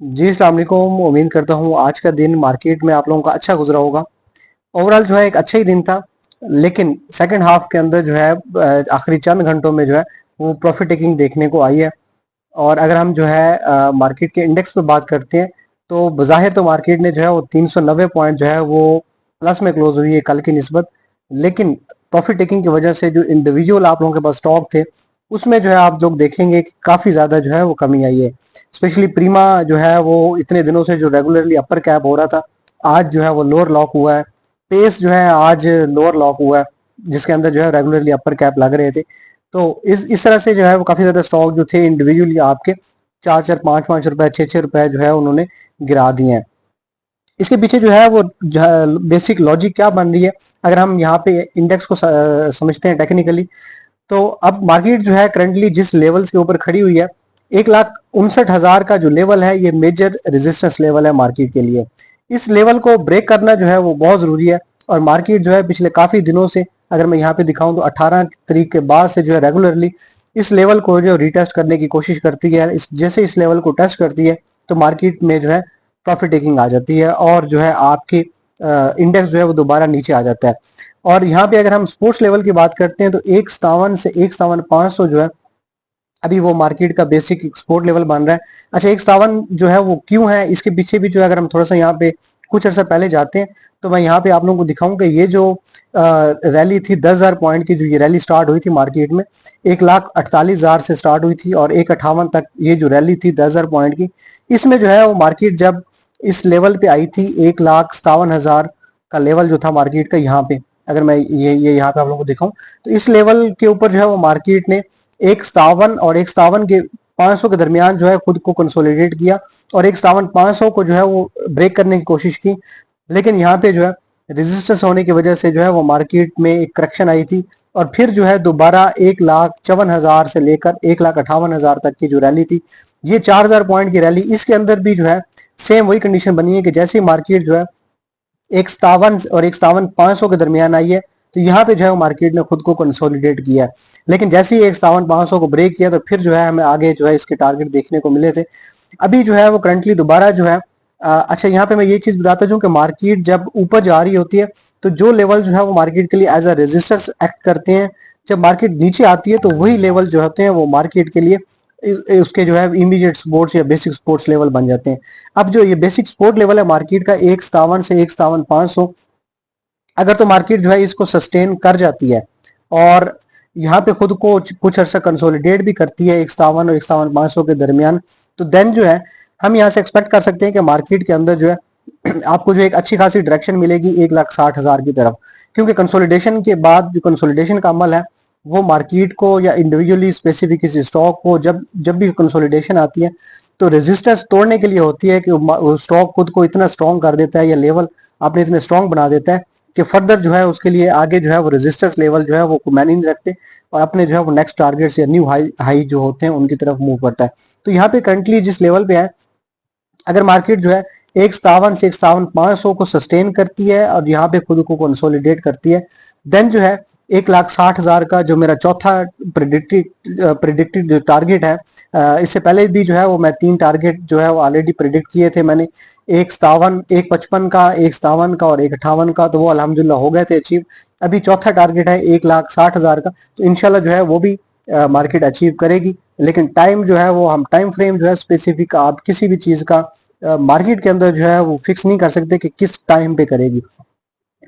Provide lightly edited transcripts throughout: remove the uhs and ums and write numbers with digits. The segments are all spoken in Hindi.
जी, अस्सलाम वालेकुम। उम्मीद करता हूँ आज का दिन मार्केट में आप लोगों का अच्छा गुजरा होगा। ओवरऑल जो है एक अच्छा ही दिन था, लेकिन सेकंड हाफ के अंदर जो है आखिरी चंद घंटों में जो है वो प्रॉफिट टेकिंग देखने को आई है। और अगर हम जो है मार्केट के इंडेक्स पे बात करते हैं, तो बज़ाहिर तो मार्केट ने जो है वो 390 पॉइंट जो है वो प्लस में क्लोज हुई है कल की निस्बत। लेकिन प्रॉफिट टेकिंग की वजह से जो इंडिविजुअल आप लोगों के पास स्टॉक थे, उसमें जो है आप लोग देखेंगे कि काफ़ी ज़्यादा जो है वो कमी आई है। स्पेशली प्रीमा जो है वो इतने दिनों से जो रेगुलरली अपर कैप हो रहा था, आज जो है वो लोअर लॉक हुआ है। पेस जो है आज लोअर लॉक हुआ है, जिसके अंदर जो है रेगुलरली अपर कैप लग रहे थे। तो इस तरह से जो है वो काफ़ी ज़्यादा स्टॉक जो थे इंडिविजुअली आपके 4-4 5-5 रुपए 6-6 रुपए जो है उन्होंने गिरा दिए हैं। इसके पीछे जो है वो बेसिक लॉजिक क्या बन रही है, अगर हम यहाँ पे इंडेक्स को समझते हैं टेक्निकली, तो अब मार्केट जो है करंटली जिस लेवल्स के ऊपर खड़ी हुई है, 1,59,000 का जो लेवल है, ये मेजर रेजिस्टेंस लेवल है मार्केट के लिए। इस लेवल को ब्रेक करना जो है वो बहुत जरूरी है। और मार्केट जो है पिछले काफी दिनों से, अगर मैं यहाँ पे दिखाऊं तो 18 तारीख के बाद से जो है रेगुलरली इस लेवल को जो रिटेस्ट करने की कोशिश करती है। जैसे इस लेवल को टेस्ट करती है, तो मार्केट में जो है प्रॉफिट टेकिंग आ जाती है और जो है आपके इंडेक्स जो है वो दोबारा नीचे आ जाता है। और यहाँ पे अगर हम स्पोर्ट्स लेवल की बात करते हैं, तो 1,57 से 1,57,500 जो है अभी वो मार्केट का बेसिक एक्सपोर्ट लेवल बन रहा है। अच्छा, 1,57 जो है वो क्यों है, इसके पीछे भी जो है अगर हम थोड़ा सा यहाँ पे कुछ अर्सा पहले जाते हैं, तो मैं यहाँ पे आप लोगों को दिखाऊं कि ये जो रैली थी 10,000 पॉइंट की, जो ये रैली स्टार्ट हुई थी मार्केट में 1,48,000 से स्टार्ट हुई थी और 1,58 तक ये जो रैली थी 10,000 पॉइंट की, इसमें जो है वो मार्केट जब इस लेवल पे आई थी 1,57,000 का लेवल जो था मार्केट का, यहाँ पे अगर मैं ये यहाँ पे आप लोगों को दिखाऊं, तो इस लेवल के ऊपर जो है वो मार्केट ने 1,57 और 1,57 के 500 के दरमियान जो है खुद को कंसोलिडेट किया और 1,57,500 को जो है वो ब्रेक करने की कोशिश की। लेकिन यहाँ पे जो है रेजिस्टेंस होने की वजह से जो है वो मार्केट में एक करेक्शन आई थी और फिर जो है दोबारा 1,54,000 से लेकर 1,58,000 तक की जो रैली थी, ये 4,000 पॉइंट की रैली, इसके अंदर भी जो है सेम वही कंडीशन बनी है कि जैसे ही मार्केट जो है 1,57 और 1,57,500 के दरमियान आई है, तो यहाँ पे जो है मार्केट ने खुद को कंसोलिडेट किया है। लेकिन जैसे ही 1,57,500 को ब्रेक किया, तो फिर जो है हमें आगे जो है इसके टारगेट देखने को मिले थे। अभी जो है वो करंटली दोबारा जो है अच्छा, यहाँ पे मैं ये चीज बताता हूँ कि मार्केट जब ऊपर जा रही होती है, तो जो लेवल जो है वो मार्केट के लिए एज अ रेजिस्टेंस एक्ट करते हैं। जब मार्केट नीचे आती है, तो वही लेवल जो होते हैं वो मार्केट के लिए उसके जो है इमीडिएट सपोर्ट्स या बेसिक सपोर्ट्स लेवल बन जाते हैं। अब जो ये बेसिक सपोर्ट लेवल है मार्केट का 1,57 से 1,57,500, अगर तो मार्केट जो है इसको सस्टेन कर जाती है और यहाँ पे खुद को कुछ अर्सा कंसोलिडेट भी करती है 1,57 और 1,57,500 के दरमियान, तो देन जो है हम यहाँ से एक्सपेक्ट कर सकते हैं कि मार्केट के अंदर जो है आपको जो एक अच्छी खासी डायरेक्शन मिलेगी 1,60,000 की तरफ। क्योंकि कंसोलिडेशन के बाद जो कंसोलिडेशन का अमल है, वो मार्केट को या इंडिविजुअली स्पेसिफिक किसी स्टॉक को जब जब भी कंसोलिडेशन आती है, तो रेजिस्टेंस तोड़ने के लिए होती है कि वो स्टॉक खुद को इतना स्ट्रॉन्ग कर देता है या लेवल आपने इतने स्ट्रॉन्ग बना देता है कि फर्दर जो है उसके लिए आगे जो है वो रेजिस्टेंस लेवल जो है वो मैन नहीं रखते और अपने जो है वो नेक्स्ट टारगेट्स या न्यू हाई हाई जो होते हैं उनकी तरफ मूव करता है। तो यहाँ पे करंटली जिस लेवल पे है, अगर मार्केट जो है 1,57 से 1,57,500 को सस्टेन करती है और यहाँ पे खुद को कंसोलिडेट करती है, देन जो है 1,60,000 का जो मेरा चौथा प्रिडिक्टेड जो टारगेट है, इससे पहले भी जो है वो मैं 3 टारगेट जो है वो ऑलरेडी प्रिडिक्ट किए थे मैंने, 1,57 1,55 का, 1,57 का और 1,58 का, तो वो अल्हम्दुलिल्लाह हो गए थे अचीव। अभी चौथा टारगेट है 1,60,000 का, तो इंशाल्लाह जो है वो भी मार्केट अचीव करेगी। लेकिन टाइम जो है वो हम टाइम फ्रेम जो है स्पेसिफिक आप किसी भी चीज का मार्केट के अंदर जो है वो फिक्स नहीं कर सकते कि किस टाइम पे करेगी।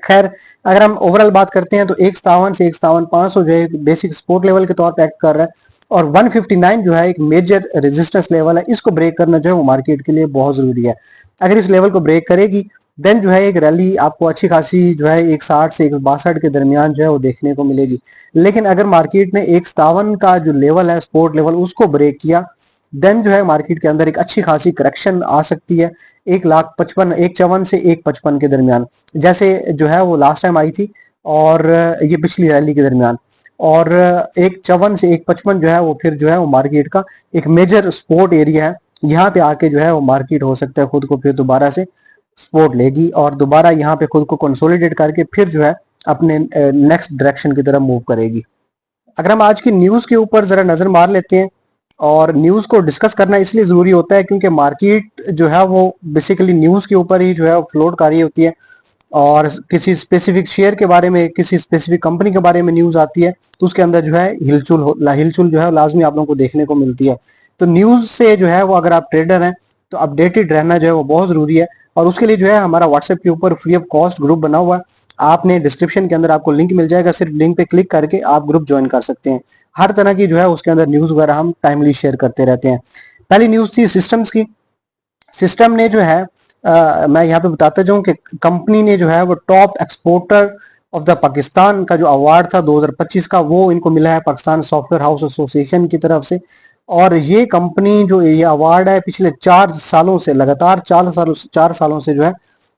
खैर, अगर हम ओवरऑल बात करते हैं, तो 1,57 से 1,57,500 जो है बेसिक सपोर्ट लेवल के तौर पे एक्ट कर रहा है और 159 जो है एक मेजर रेजिस्टेंस लेवल है। इसको ब्रेक करना जो है वो मार्केट के लिए बहुत जरूरी है। अगर इस लेवल को ब्रेक करेगी, देन जो है एक रैली आपको अच्छी खासी जो है 1,60 से 1,62 के दरमियान जो है वो देखने को मिलेगी। लेकिन अगर मार्केट ने 1,57 का जो लेवल है सपोर्ट लेवल, उसको ब्रेक किया, देन जो है मार्केट के अंदर एक अच्छी खासी करेक्शन आ सकती है 1,55 से 1,55 के दरमियान, जैसे जो है वो लास्ट टाइम आई थी और ये पिछली रैली के दरमियान। और 1,54 से 1,55 जो है वो फिर जो है वो मार्केट का एक मेजर सपोर्ट एरिया है। यहाँ पे आके जो है वो मार्केट हो सकता है खुद को फिर दोबारा से सपोर्ट लेगी और दोबारा यहाँ पे खुद को कंसोलिडेट करके फिर जो है अपने नेक्स्ट डायरेक्शन की तरफ मूव करेगी। अगर हम आज की न्यूज के ऊपर जरा नजर मार लेते हैं, और न्यूज़ को डिस्कस करना इसलिए ज़रूरी होता है क्योंकि मार्केट जो है वो बेसिकली न्यूज़ के ऊपर ही जो है फ्लोट कर रही होती है। और किसी स्पेसिफिक शेयर के बारे में, किसी स्पेसिफिक कंपनी के बारे में न्यूज़ आती है तो उसके अंदर जो है हिलचुल जो है लाजमी आप लोगों को देखने को मिलती है। तो न्यूज़ से जो है वो, अगर आप ट्रेडर हैं तो अपडेटेड रहना जो है वो बहुत ज़रूरी है। और उसके लिए जो है हमारा व्हाट्सएप के ऊपर फ्री ऑफ कॉस्ट ग्रुप बना हुआ है। आपने डिस्क्रिप्शन के अंदर आपको लिंक मिल जाएगा, सिर्फ लिंक पे क्लिक करके आप ग्रुप ज्वाइन कर सकते हैं। हर तरह की जो है उसके अंदर न्यूज़ वगैरह हम टाइमली शेयर करते रहते हैं। पहली न्यूज़ थी सिस्टम्स की। सिस्टम ने जो है मैं यहाँ पे बताता जाऊँ कि कंपनी ने जो है वो top exporter of the Pakistan का जो अवार्ड था 2025 का, वो इनको मिला है पाकिस्तान सॉफ्टवेयर हाउस एसोसिएशन की तरफ से। और ये कंपनी जो ये अवार्ड है पिछले 4 सालों से लगातार 4 सालों से जो है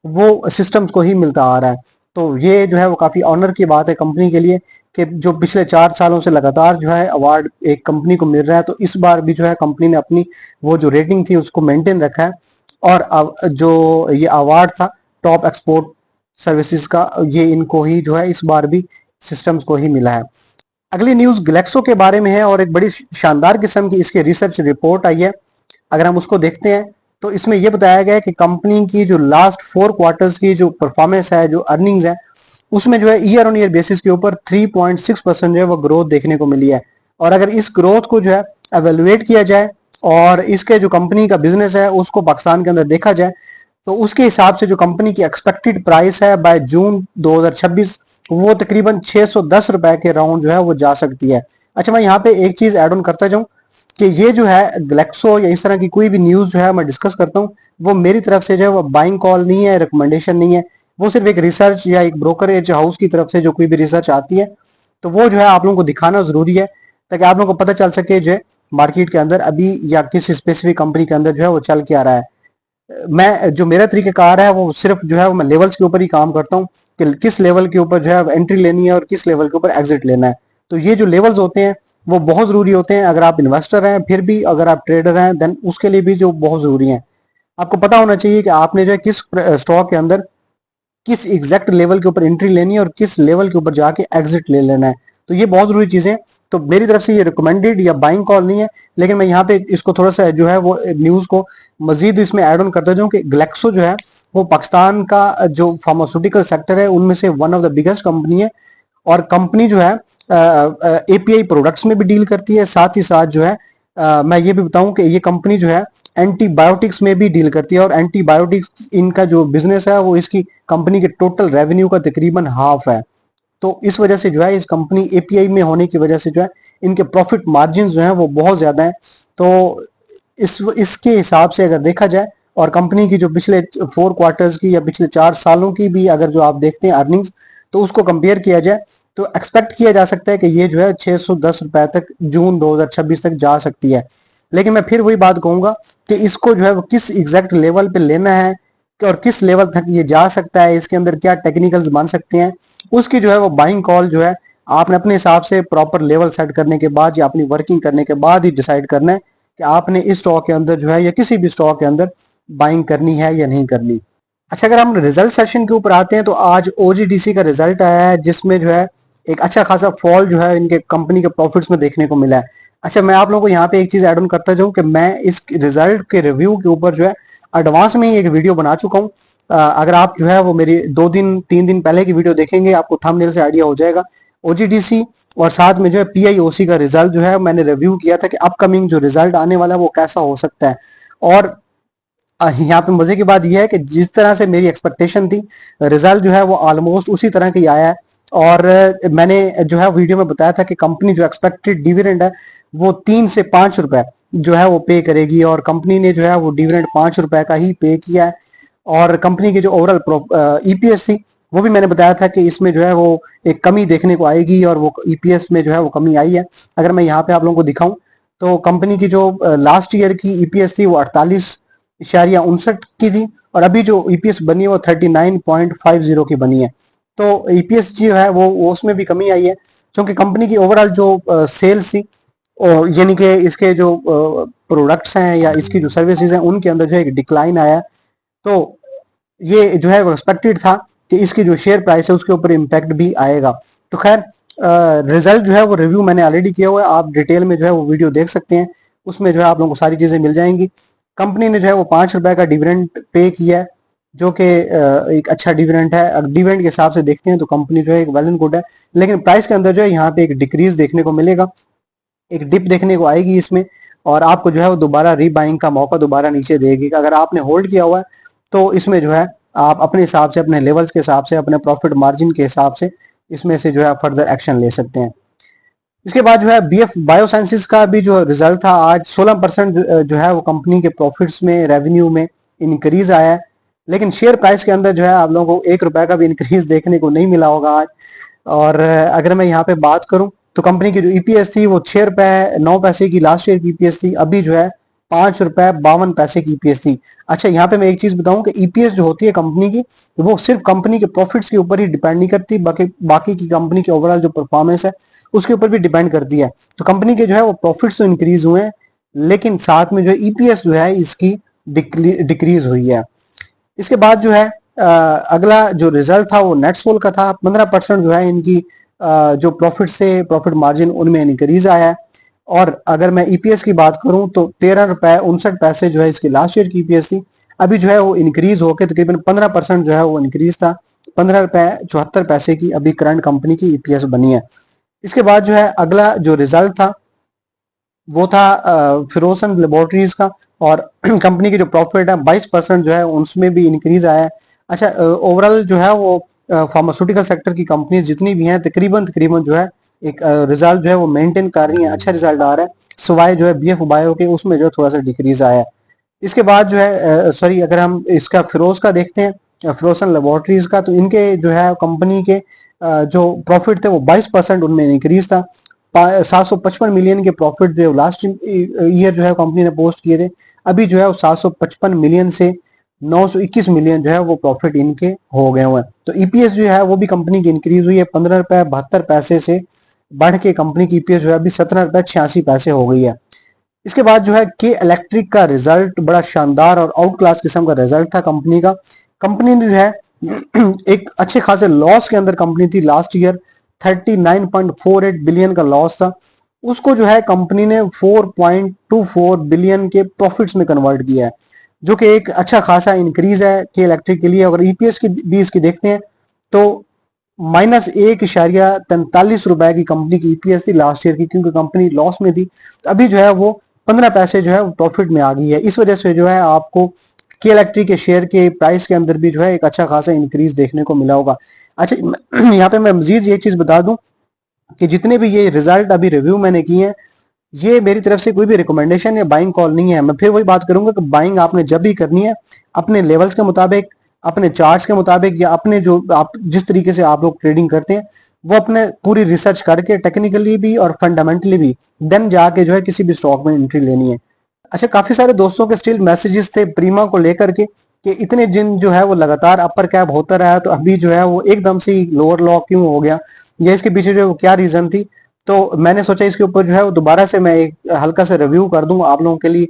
वो सिस्टम्स को ही मिलता आ रहा है। तो ये जो है वो काफी ऑनर की बात है कंपनी के लिए कि जो पिछले 4 सालों से लगातार जो है अवार्ड एक कंपनी को मिल रहा है। तो इस बार भी जो है कंपनी ने अपनी वो जो रेटिंग थी उसको मेंटेन रखा है। और अब जो ये अवार्ड था टॉप एक्सपोर्ट सर्विसेज का, ये इनको ही जो है इस बार भी सिस्टम्स को ही मिला है। अगली न्यूज ग्लेक्सो के बारे में है और एक बड़ी शानदार किस्म की इसकी रिसर्च रिपोर्ट आई है। अगर हम उसको देखते हैं तो इसमें यह बताया गया है कि कंपनी की जो लास्ट 4 क्वार्टर्स की जो परफॉर्मेंस है, जो अर्निंग्स है, उसमें जो है ईयर ऑन ईयर बेसिस के ऊपर 3.6% जो है वो ग्रोथ देखने को मिली है। और अगर इस ग्रोथ को जो है एवेलुएट किया जाए और इसके जो कंपनी का बिजनेस है उसको पाकिस्तान के अंदर देखा जाए तो उसके हिसाब से जो कंपनी की एक्सपेक्टेड प्राइस है बाय जून 2026 वो तकरीबन 610 रुपए के राउंड जो है वो जा सकती है। अच्छा, मैं यहाँ पे एक चीज ऐड ऑन करता जाऊँ कि ये जो है ग्लेक्सो या इस तरह की कोई भी न्यूज जो है मैं डिस्कस करता हूँ, वो मेरी तरफ से जो है वो बाइंग कॉल नहीं है, रिकमेंडेशन नहीं है। वो सिर्फ एक रिसर्च या एक ब्रोकरेज हाउस की तरफ से जो कोई भी रिसर्च आती है तो वो जो है आप लोगों को दिखाना जरूरी है ताकि आप लोगों को पता चल सके जो है मार्केट के अंदर अभी या किस स्पेसिफिक कंपनी के अंदर जो है वो चल के आ रहा है। मैं जो मेरा तरीकाकार है वो सिर्फ जो है वो मैं लेवल्स के ऊपर ही काम करता हूँ कि किस लेवल के ऊपर जो है एंट्री लेनी है और किस लेवल के ऊपर एग्जिट लेना है। तो ये जो लेवल्स होते हैं वो बहुत जरूरी होते हैं। अगर आप इन्वेस्टर हैं, फिर भी अगर आप ट्रेडर हैं, देन उसके लिए भी जो बहुत जरूरी है। आपको पता होना चाहिए कि आपने जो है किस स्टॉक के अंदर किस एग्जैक्ट लेवल के ऊपर एंट्री लेनी है और किस लेवल के ऊपर जाके एग्जिट ले लेना है। तो ये बहुत जरूरी चीजें हैं। तो मेरी तरफ से ये रिकमेंडेड या बाइंग कॉल नहीं है, लेकिन मैं यहाँ पे इसको थोड़ा सा जो है वो न्यूज को मजीद इसमें ऐड ऑन करता जाऊँ कि ग्लेक्सो जो है वो पाकिस्तान का जो फार्मास्यूटिकल सेक्टर है उनमें से one of the biggest company है। और कंपनी जो है एपीआई प्रोडक्ट्स में भी डील करती है, साथ ही साथ जो है मैं ये भी बताऊं कि ये कंपनी जो है एंटीबायोटिक्स में भी डील करती है। और एंटीबायोटिक्स इनका जो बिजनेस है वो इसकी कंपनी के टोटल रेवेन्यू का तकरीबन हाफ है। तो इस वजह से जो है इस कंपनी एपीआई में होने की वजह से जो है इनके प्रॉफिट मार्जिन जो है वो बहुत ज्यादा है। तो इसके हिसाब से अगर देखा जाए और कंपनी की जो पिछले 4 क्वार्टर्स की या पिछले 4 सालों की भी अगर जो आप देखते हैं अर्निंग्स तो उसको कंपेयर किया जाए तो एक्सपेक्ट किया जा सकता है कि ये जो है 610 रुपए तक जून 2026 तक जा सकती है। लेकिन मैं फिर वही बात कहूंगा कि इसको जो है वो किस एग्जैक्ट लेवल पे लेना है और किस लेवल तक ये जा सकता है, इसके अंदर क्या टेक्निकल्स बन सकते हैं, उसकी जो है वो बाइंग कॉल जो है आपने अपने हिसाब से प्रॉपर लेवल सेट करने के बाद या अपनी वर्किंग करने के बाद ही डिसाइड करना है कि आपने इस स्टॉक के अंदर जो है या किसी भी स्टॉक के अंदर बाइंग करनी है या नहीं करनी। अच्छा, अगर हम रिजल्ट सेशन के ऊपर आते हैं तो आज ओजीडीसी का रिजल्ट आया है जिसमें जो है एक अच्छा खासा फॉल जो है इनके कंपनी के प्रॉफिट्स में देखने को मिला है। अच्छा, मैं आप लोगों को यहाँ पे एक चीज ऐड ऑन करता जाऊँ कि मैं इस रिजल्ट के रिव्यू के ऊपर जो है एडवांस में ही एक वीडियो बना चुका हूँ। अगर आप जो है वो मेरी 2 दिन 3 दिन पहले की वीडियो देखेंगे आपको थंबनेल से आइडिया हो जाएगा। ओजीडीसी और साथ में जो है पीआईओसी का रिजल्ट जो है मैंने रिव्यू किया था कि अपकमिंग जो रिजल्ट आने वाला है वो कैसा हो सकता है। और यहाँ पे मजे की बात यह है कि जिस तरह से मेरी एक्सपेक्टेशन थी रिजल्ट जो है वो ऑलमोस्ट उसी तरह का ही आया है। और मैंने जो है वीडियो में बताया था कि कंपनी जो एक्सपेक्टेड डिविडेंड है वो 3 से 5 रुपए जो है वो पे करेगी और कंपनी ने जो है वो डिविडेंड 5 रुपए का ही पे किया है। और कंपनी की जो ओवरऑल ईपीएस थी वो भी मैंने बताया था कि इसमें जो है वो एक कमी देखने को आएगी और वो ईपीएस में जो है वो कमी आई है। अगर मैं यहाँ पे आप लोगों को दिखाऊं तो कंपनी की जो लास्ट ईयर की ईपीएस थी वो 48.59 की थी और अभी जो ईपीएस बनी है वो 39.50 की बनी है। तो ईपीएस जो है वो उसमें भी कमी आई है क्योंकि कंपनी की ओवरऑल जो सेल्स थी यानी कि इसके जो प्रोडक्ट्स हैं या इसकी जो सर्विसेज हैं उनके अंदर जो है एक डिक्लाइन आया। तो ये जो है वो एक्सपेक्टेड था कि इसकी जो शेयर प्राइस है उसके ऊपर इम्पैक्ट भी आएगा। तो खैर रिजल्ट जो है वो रिव्यू मैंने ऑलरेडी किया हुआ है, आप डिटेल में जो है वो वीडियो देख सकते हैं। उसमें जो है आप लोगों को सारी चीजें मिल जाएंगी। कंपनी ने जो है वो 5 रुपए का डिविडेंड पे किया है, जो कि एक अच्छा डिविडेंड है। अगर डिविडेंड के हिसाब से देखते हैं तो कंपनी जो है एक वेल एंड गुड है, लेकिन प्राइस के अंदर जो है यहाँ पे एक डिक्रीज देखने को मिलेगा, एक डिप देखने को आएगी इसमें, और आपको जो है वो दोबारा रीबाइंग का मौका दोबारा नीचे देगी। अगर आपने होल्ड किया हुआ है तो इसमें जो है आप अपने हिसाब से, अपने लेवल्स के हिसाब से, अपने प्रॉफिट मार्जिन के हिसाब से इसमें से जो है फर्दर एक्शन ले सकते हैं। इसके बाद जो है बीएफ बायोसाइंसेस का भी जो रिजल्ट था आज 16% जो है वो कंपनी के प्रॉफिट्स में, रेवेन्यू में इंक्रीज आया है। लेकिन शेयर प्राइस के अंदर जो है आप लोगों को 1 रुपए का भी इंक्रीज देखने को नहीं मिला होगा आज। और अगर मैं यहाँ पे बात करूं तो कंपनी की जो ईपीएस थी वो 6 रुपए 9 पैसे की लास्ट ईयर की ईपीएस थी, अभी जो है 5 रुपए 52 पैसे की ईपीएस थी। अच्छा, यहाँ पे मैं एक चीज बताऊं कि ईपीएस जो होती है कंपनी की, वो सिर्फ कंपनी के प्रॉफिट्स के ऊपर ही डिपेंड नहीं करती, बाकी बाकी की कंपनी की ओवरऑल जो परफॉर्मेंस है उसके ऊपर भी डिपेंड करती है। तो कंपनी के जो है वो प्रॉफिट्स तो इंक्रीज हुए हैं, लेकिन साथ में जो है ईपीएस जो है इसकी डिक्रीज हुई है। इसके बाद जो है अगला जो रिजल्ट था वो नेट सोल का था। 15% जो है इनकी जो प्रॉफिट से प्रॉफिट मार्जिन उनमें इंक्रीज आया है। और अगर मैं ईपीएस की बात करूं तो 13 रुपए 59 पैसे जो है इसकी लास्ट ईयर की ईपीएस थी, अभी जो है वो इंक्रीज होकर तकरीबन 15% जो है वो इंक्रीज था। 15 रुपए 74 पैसे की अभी करंट कंपनी की ईपीएस बनी है। इसके बाद जो है अगला जो रिजल्ट था वो था फिरोसन लेबोरेटरीज का, और कंपनी की जो प्रॉफिट है 22% जो है उसमें भी इंक्रीज आया है। अच्छा, ओवरऑल जो है वो फार्मास्यूटिकल सेक्टर की कंपनी जितनी भी हैं तकरीबन तकरीबन जो है एक रिजल्ट जो है वो मेंटेन कर रही हैं, अच्छा रिजल्ट आ रहा है, सिवाय जो है बीएफ बायो के, उसमें जो है थोड़ा सा डिक्रीज आया है। इसके बाद जो है सॉरी, अगर हम इसका फिरोज का देखते हैं, फिरोसन लेबोरेटरीज का, तो इनके जो है कंपनी के जो प्रॉफिट थे वो 22% उनमें इंक्रीज था। 755 मिलियन के प्रॉफिट जो लास्ट ईयर जो है कंपनी ने पोस्ट किए थे, अभी जो है वो 755 मिलियन से 921 मिलियन जो है वो प्रॉफिट इनके हो गए हुए हैं। तो ईपीएस जो है वो भी कंपनी की इंक्रीज हुई है, 15 रुपए 72 पैसे से बढ़ के कंपनी की ईपीएस जो है अभी 17 रुपए 86 पैसे हो गई है। इसके बाद जो है के इलेक्ट्रिक का रिजल्ट बड़ा शानदार और आउट क्लास किस्म का रिजल्ट था कंपनी का। कंपनी ने जो है एक अच्छे खासे लॉस के अंदर कंपनी थी लास्ट ईयर, 39.48 बिलियन का लॉस था, उसको जो है कंपनी ने 4.24 बिलियन के प्रॉफिट्स में कन्वर्ट किया है, जो कि एक अच्छा खासा इंक्रीज है के इलेक्ट्रिक के लिए। अगर ईपीएस की भी इसकी देखते हैं तो -1.43 रुपए की कंपनी की ईपीएस थी लास्ट ईयर की, क्योंकि कंपनी लॉस में थी। तो अभी जो है वो 15 पैसे जो है प्रॉफिट में आ गई है। इस वजह से जो है आपको के इलेक्ट्रिक के शेयर के प्राइस के अंदर भी जो है एक अच्छा खासा इंक्रीज देखने को मिला होगा। अच्छा, यहाँ पे मैं मजीद ये चीज बता दूं कि जितने भी ये रिजल्ट अभी रिव्यू मैंने किए हैं, ये मेरी तरफ से कोई भी रिकमेंडेशन या बाइंग कॉल नहीं है। मैं फिर वही बात करूंगा कि बाइंग आपने जब भी करनी है अपने लेवल्स के मुताबिक, अपने चार्ट्स के मुताबिक, या अपने जो आप जिस तरीके से आप लोग ट्रेडिंग करते हैं वो अपने पूरी रिसर्च करके टेक्निकली भी और फंडामेंटली भी, देन जाके जो है किसी भी स्टॉक में एंट्री लेनी है। अच्छा, काफी सारे दोस्तों के स्टिल मैसेजेस थे प्रीमा को लेकर के कि इतने दिन जो है वो लगातार अपर कैप होता रहा, तो अभी जो है वो एकदम से लोअर लॉ क्यों हो गया, या इसके पीछे जो क्या रीजन थी। तो मैंने सोचा इसके ऊपर जो है वो दोबारा से मैं एक हल्का सा रिव्यू कर दूं आप लोगों के लिए।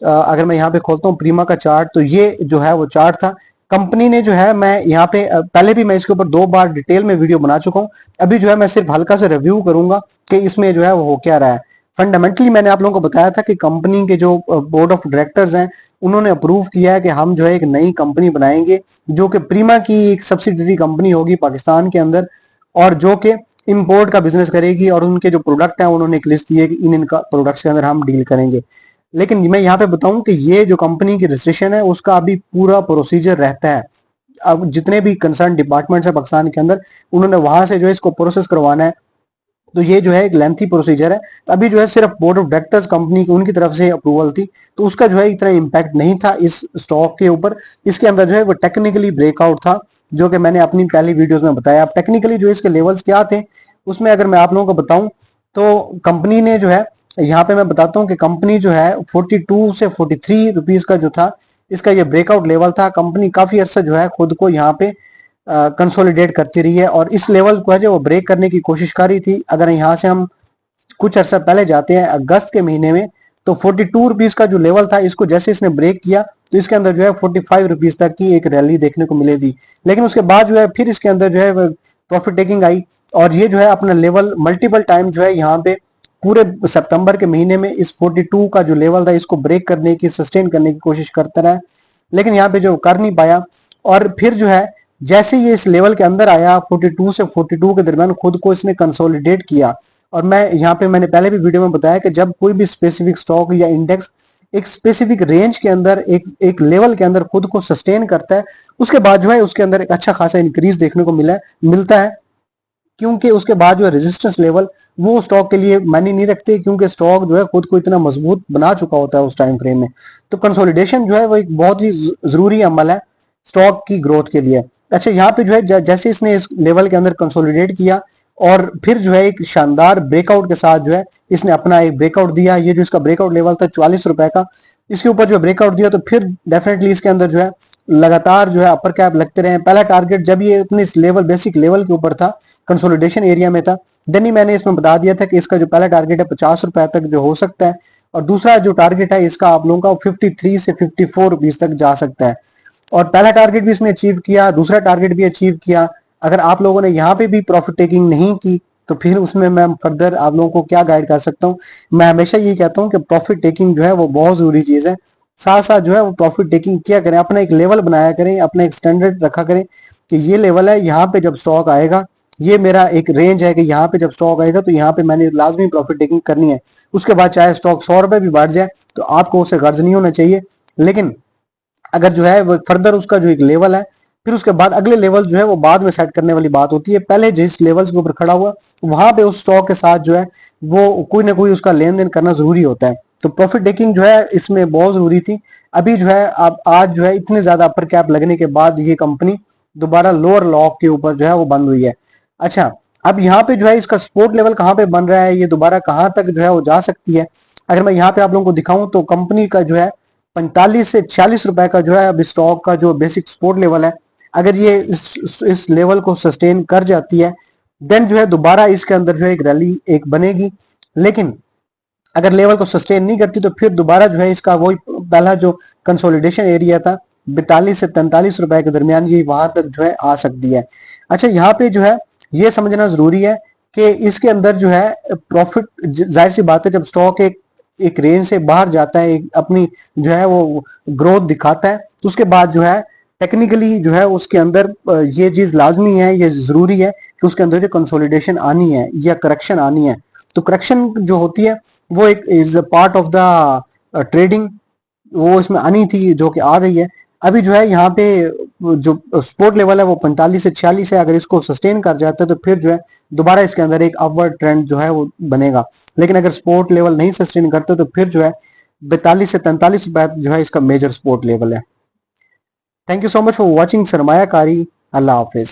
अगर मैं यहाँ पे खोलता हूँ प्रीमा का चार्ट, तो ये जो है वो चार्ट था कंपनी ने जो है, मैं यहाँ पे पहले भी मैं इसके ऊपर 2 बार डिटेल में वीडियो बना चुका हूँ। अभी जो है मैं सिर्फ हल्का से रिव्यू करूंगा कि इसमें जो है वो हो क्या रहा है। फंडामेंटली मैंने आप लोगों को बताया था कि कंपनी के जो बोर्ड ऑफ डायरेक्टर्स हैं उन्होंने अप्रूव किया है कि हम जो है एक नई कंपनी बनाएंगे, जो कि प्रीमा की एक सब्सिडरी कंपनी होगी पाकिस्तान के अंदर, और जो कि इंपोर्ट का बिजनेस करेगी। और उनके जो प्रोडक्ट हैं उन्होंने एक लिस्ट दी है कि इन इनका प्रोडक्ट्स के अंदर हम डील करेंगे। लेकिन मैं यहाँ पे बताऊं कि ये जो कंपनी की रजिस्ट्रेशन है उसका अभी पूरा प्रोसीजर रहता है। अब जितने भी कंसर्न डिपार्टमेंट्स है पाकिस्तान के अंदर, उन्होंने वहां से जो है इसको प्रोसेस करवाना है। तो ये जो है एक लेंथी प्रोसीजर है। तो अभी जो है सिर्फ बोर्ड ऑफ डायरेक्टर्स कंपनी की उनकी तरफ से अप्रूवल थी, तो उसका जो है इतना इम्पैक्ट नहीं था इस स्टॉक के ऊपर। इसके अंदर जो है वो टेक्निकली ब्रेकआउट था, जो कि मैंने अपनी पहली वीडियोस में बताया। अब टेक्निकली जो इसके लेवल्स क्या थे उसमें अगर मैं आप लोगों को बताऊं तो कंपनी ने जो है, यहाँ पे मैं बताता हूँ कि कंपनी जो है 42 से 43 रुपीज का जो था इसका ये ब्रेकआउट लेवल था। कंपनी काफी अरसा जो है खुद को यहाँ पे कंसोलिडेट करती रही है, और इस लेवल को है जो वो ब्रेक करने की कोशिश कर रही थी। अगर यहाँ से हम कुछ अर्सा पहले जाते हैं अगस्त के महीने में, तो 42 रुपीज का जो लेवल था इसको जैसे इसने ब्रेक किया तो इसके अंदर जो है 45 रुपीज तक की एक रैली देखने को मिली थी। लेकिन उसके बाद जो है फिर इसके अंदर जो है प्रॉफिट टेकिंग आई, और ये जो है अपना लेवल मल्टीपल टाइम जो है यहाँ पे पूरे सितंबर के महीने में इस 42 का जो लेवल था इसको ब्रेक करने की, सस्टेन करने की कोशिश करता रहा, लेकिन यहाँ पे जो कर नहीं पाया। और फिर जो है जैसे ये इस लेवल के अंदर आया 42 से 42 के दरमियान खुद को इसने कंसोलिडेट किया। और मैं यहाँ पे मैंने पहले भी वीडियो में बताया कि जब कोई भी स्पेसिफिक स्टॉक या इंडेक्स एक स्पेसिफिक रेंज के अंदर एक लेवल के अंदर खुद को सस्टेन करता है, उसके बाद जो है उसके अंदर एक अच्छा खासा इंक्रीज देखने को मिलता है, क्योंकि उसके बाद जो है रेजिस्टेंस लेवल वो स्टॉक के लिए मायने नहीं रखते, क्योंकि स्टॉक जो है खुद को इतना मजबूत बना चुका होता है उस टाइम फ्रेम में। तो कंसोलिडेशन जो है वो एक बहुत ही जरूरी अमल है स्टॉक की ग्रोथ के लिए। अच्छा, यहाँ पे जो है जैसे इसने इस लेवल के अंदर कंसोलिडेट किया और फिर जो है एक शानदार ब्रेकआउट के साथ जो है इसने अपना एक ब्रेकआउट दिया। ये जो इसका ब्रेकआउट लेवल था 44 रुपए का, इसके ऊपर जो ब्रेकआउट दिया तो फिर डेफिनेटली इसके अंदर जो है लगातार जो है अपर कैप लगते रहे। पहला टारगेट जब ये अपने इस लेवल बेसिक लेवल के ऊपर था, कंसोलिडेशन एरिया में था, देन ही मैंने इसमें बता दिया था कि इसका जो पहला टारगेट है 50 रुपए तक जो हो सकता है, और दूसरा जो टारगेट है इसका आप लोगों का 53 से 54 रुपीज तक जा सकता है। और पहला टारगेट भी इसने अचीव किया, दूसरा टारगेट भी अचीव किया। अगर आप लोगों ने यहाँ पे भी प्रॉफिट टेकिंग नहीं की तो फिर उसमें मैं फर्दर आप लोगों को क्या गाइड कर सकता हूँ। मैं हमेशा यही कहता हूँ कि प्रॉफिट टेकिंग जो है वो बहुत जरूरी चीज है। साथ साथ जो है वो प्रॉफिट टेकिंग किया करें, अपना एक लेवल बनाया करें, अपना एक स्टैंडर्ड रखा करें कि ये लेवल है, यहाँ पे जब स्टॉक आएगा, ये मेरा एक रेंज है कि यहाँ पे जब स्टॉक आएगा तो यहाँ पे मैंने लाजमी प्रॉफिट टेकिंग करनी है। उसके बाद चाहे स्टॉक 100 रुपए भी बढ़ जाए तो आपको उससे गर्ज नहीं होना चाहिए। लेकिन अगर जो है वो फर्दर उसका जो एक लेवल है, फिर उसके बाद अगले लेवल जो है वो बाद में सेट करने वाली बात होती है। पहले जिस लेवल के ऊपर खड़ा हुआ वहां पे उस स्टॉक के साथ जो है वो कोई ना कोई उसका लेन देन करना जरूरी होता है। तो प्रॉफिट टेकिंग जो है इसमें बहुत जरूरी थी। अभी जो है अब आज जो है इतने ज्यादा अपर कैप लगने के बाद ये कंपनी दोबारा लोअर लॉक के ऊपर जो है वो बंद हुई है। अच्छा, अब यहाँ पे जो है इसका सपोर्ट लेवल कहाँ पे बन रहा है, ये दोबारा कहाँ तक जो है वो जा सकती है। अगर मैं यहाँ पे आप लोगों को दिखाऊं तो कंपनी का जो है 45 से 46 रुपए का जो है अब स्टॉक का जो बेसिक सपोर्ट लेवल है, अगर ये इस लेवल को सस्टेन कर जाती है देन जो है दोबारा इसके अंदर जो है एक रैली एक बनेगी। लेकिन अगर लेवल को सस्टेन नहीं करती तो फिर दोबारा जो है इसका वही पहला जो कंसोलिडेशन एरिया था 42 से 43 रुपए के दरमियान ये वहां तक जो है आ सकती है। अच्छा, यहाँ पे जो है ये समझना जरूरी है कि इसके अंदर जो है प्रॉफिट, जाहिर सी बात है जब स्टॉक एक एक रेंज से बाहर जाता है, एक अपनी जो है वो ग्रोथ दिखाता है, तो उसके बाद जो है टेक्निकली जो है उसके अंदर ये चीज लाजमी है, ये जरूरी है कि उसके अंदर जो कंसोलिडेशन आनी है या करेक्शन आनी है। तो करेक्शन जो होती है वो एक is part of the trading, वो इसमें आनी थी जो कि आ गई है। अभी जो है यहाँ पे जो सपोर्ट लेवल है वो 45 से 46 है, अगर इसको सस्टेन कर जाता है तो फिर जो है दोबारा इसके अंदर एक अपवर्ड ट्रेंड जो है वो बनेगा। लेकिन अगर सपोर्ट लेवल नहीं सस्टेन करते तो फिर जो है 42 से 43 रुपए जो है इसका मेजर सपोर्ट लेवल है। Thank you so much for watching सरमायाकारी। अल्लाह हाफिज।